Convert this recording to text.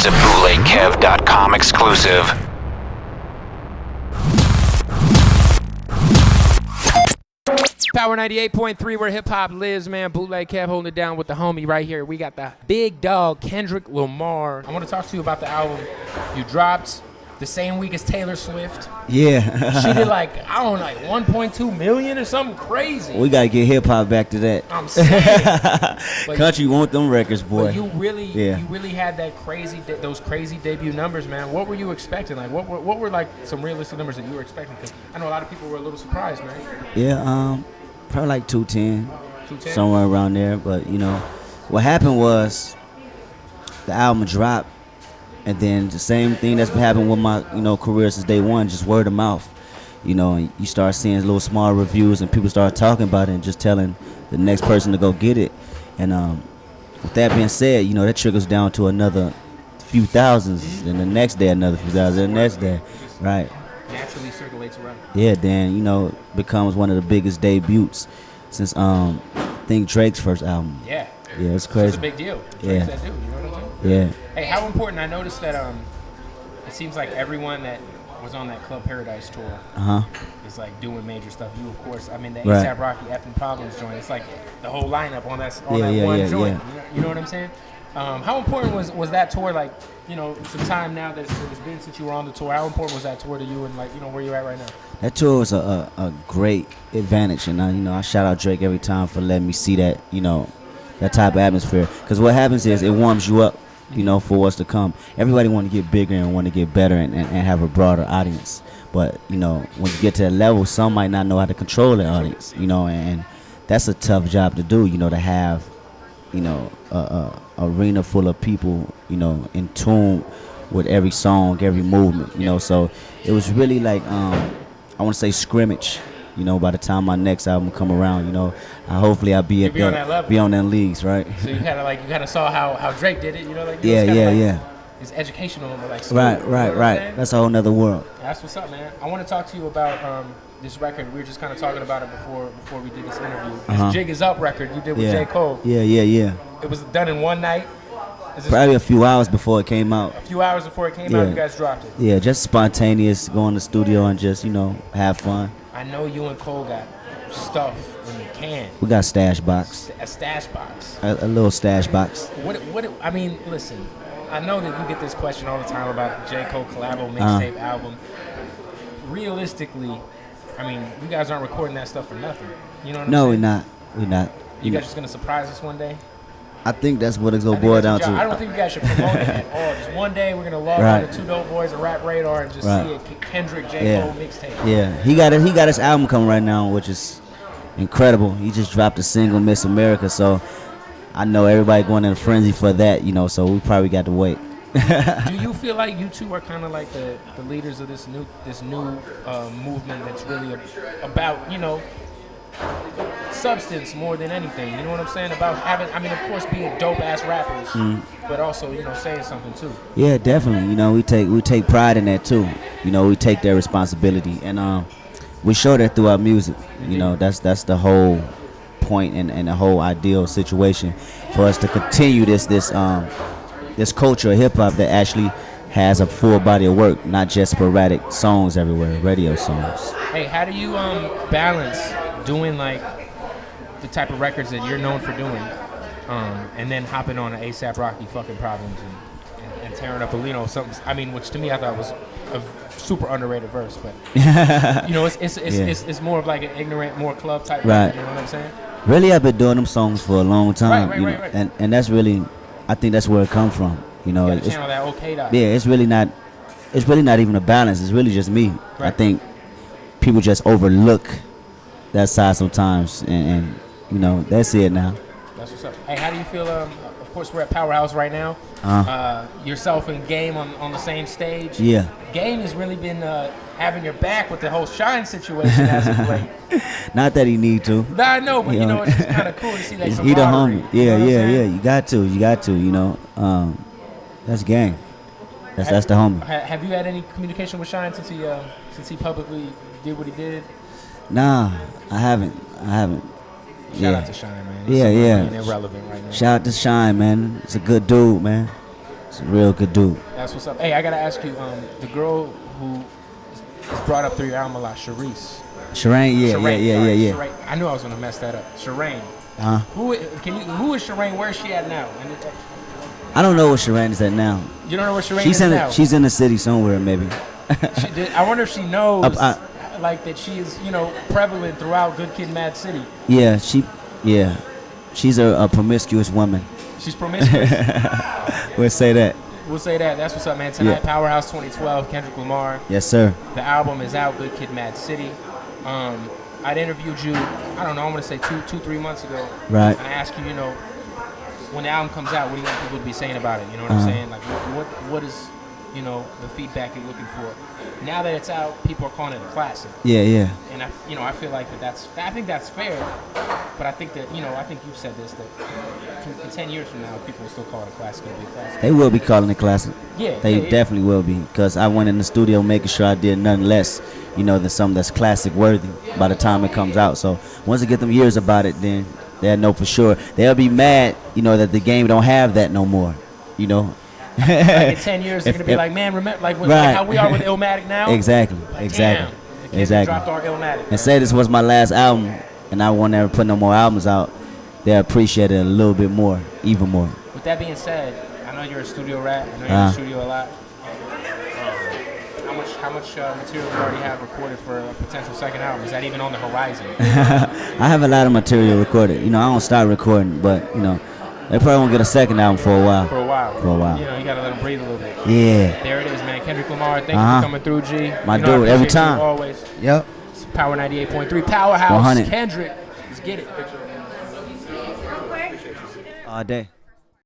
a BootlegKev.com exclusive. Power 98.3, where hip hop lives, man. Bootleg Kev holding it down with the homie right here. We got the big dog, Kendrick Lamar. I want to talk to you about the album you dropped the same week as Taylor Swift. Yeah. She did like, I don't know, like 1.2 million or something crazy. We gotta get hip hop back to that. I'm saying. Country want them records, boy. But you really had that those crazy debut numbers, man. What were you expecting? Like, what were like some realistic numbers that you were expecting? Because I know a lot of people were a little surprised, man. Yeah, probably like 210, 210? somewhere around there. But you know, what happened was the album dropped, and then the same thing that's been happening with my career since day one, just word of mouth. And you start seeing little small reviews, and people start talking about it and just telling the next person to go get it. And with that being said, that trickles down to another few thousands, and the next day another few thousands, and the next day, right? Naturally circulates around. Yeah, then becomes one of the biggest debuts since I think Drake's first album. Yeah. Yeah, it's crazy. It's a big deal. Yeah. Drake's that dude, you know what I'm saying? Yeah. Hey, how important? I noticed that it seems like everyone that was on that Club Paradise tour is like doing major stuff. You, of course, I mean the Right. A$AP Rocky Effing Problems joint. It's like the whole lineup on that one joint. Yeah. You know what I'm saying? How important was that tour? Like, some time now that it's been since you were on the tour. How important was that tour to you, and like, where you at right now? That tour was a great advantage, and I shout out Drake every time for letting me see that that type of atmosphere. Because what happens is it warms you up, for what's to come. Everybody want to get bigger and want to get better and have a broader audience. But when you get to that level, some might not know how to control the audience, and that's a tough job to do, to have a arena full of people, in tune with every song, every movement, So it was really like I want to say scrimmage. By the time my next album come around, hopefully I'll be on that level. Be on them leagues, right? So you kind of saw how Drake did it, Yeah. It's educational, like school, right. That's a whole nother world. That's what's up, man. I want to talk to you about this record. We were just kind of talking about it before we did this interview. This Jig Is Up record you did with J. Cole. Yeah. It was done in one night. Probably a few hours before it came out. A few hours before it came out, you guys dropped it. Yeah, just spontaneous, go in the studio and just, have fun. I know you and Cole got stuff in the can. We got stash box. A stash box. A little stash box. I mean, listen, I know that you get this question all the time about J. Cole collabo mixtape album. Realistically, I mean, you guys aren't recording that stuff for nothing. You know what I'm saying? No, we're not. You guys just going to surprise us one day? I think that's what it's going to boil down to. I don't think you guys should promote it at all. Just one day we're going to log on to Two Dope Boys and Rap Radar and just see a Kendrick J. Cole mixtape. Yeah, he got his album coming right now, which is incredible. He just dropped a single, Miss America, so I know everybody going in a frenzy for that, so we probably got to wait. Do you feel like you two are kind of like the leaders of this new movement that's really about, substance more than anything, you know what I'm saying? About having, I mean, of course, being dope ass rappers, but also, saying something too. Yeah, definitely. We take pride in that too. We take their responsibility, and we show that through our music. That's the whole point and the whole ideal situation for us to continue this culture of hip hop that actually has a full body of work, not just sporadic songs everywhere, radio songs. Hey, how do you balance doing like the type of records that you're known for doing, and then hopping on an A$AP Rocky fucking Problems and tearing up something? I mean, which to me I thought was a super underrated verse, but it's more of like an ignorant, more club type record, you know what I'm saying? Really, I've been doing them songs for a long time, right. And that's really, I think that's where it comes from. You gotta channel that okay dot. Yeah, it's really not even a balance. It's really just me. Right. I think people just overlook that side sometimes, and that's it now. That's what's up. Hey, how do you feel? Of course, we're at Powerhouse right now. Yourself and Game on the same stage. Yeah. Game has really been having your back with the whole Shine situation as of late. Not that he need to. Nah, I know, but it's just kind of cool to see that. He the homie. Yeah. You got to. That's Game. That's the homie. Have you had any communication with Shine since he publicly did what he did? Nah, I haven't. Shout out to Shine, man. Yeah. Irrelevant right now. Shout out to Shine, man. It's a good dude, man. He's a real good dude. That's what's up. Hey, I gotta ask you, the girl who is brought up through your album a lot, Sharice. Shireen, yeah. Shireen. I knew I was gonna mess that up. Shireen. Uh-huh. Who is Shireen? Where is she at now? I don't know where Shireen is at now. You don't know where Shireen is now? She's in the city somewhere, maybe. I wonder if she knows, like, that she is, prevalent throughout Good Kid, Mad City. Yeah, she's a promiscuous woman. She's promiscuous. We'll say that. We'll say that. That's what's up, man. Tonight, Powerhouse 2012, Kendrick Lamar. Yes, sir. The album is out, Good Kid, Mad City. I'd interviewed you, I don't know, I'm going to say 3 months ago. Right. And I asked you, when the album comes out, what do you want people to be saying about it? You know what I'm saying? Like, what is, the feedback you're looking for? Now that it's out, people are calling it a classic. Yeah. And I feel like I think that's fair. But I think that, I think you've said this, that in 10 years from now, people will still call it a classic. It'll be a classic. They will be calling it classic. Yeah. They definitely will be. Because I went in the studio making sure I did nothing less, than something that's classic worthy by the time it comes out. So once I get them years about it, then they'll know for sure. They'll be mad, that the game don't have that no more, Like in 10 years, they're going to be like, man, remember, like how we are with Illmatic now? Exactly. Like, damn, the kids dropped our Illmatic. And say this was my last album, and I won't ever put no more albums out. They'll appreciate it a little bit more, even more. With that being said, I know you're a studio rat. I know you're in the studio a lot. How much material do you already have recorded for a potential second album? Is that even on the horizon? I have a lot of material recorded. I don't start recording, but, they probably won't get a second album for a while. For a while. You got to let them breathe a little bit. Yeah. There it is, man. Kendrick Lamar, thank you for coming through, G. My dude, every time. Always. Yep. It's Power 98.3, Powerhouse. 100. Kendrick. Let's get it. All day.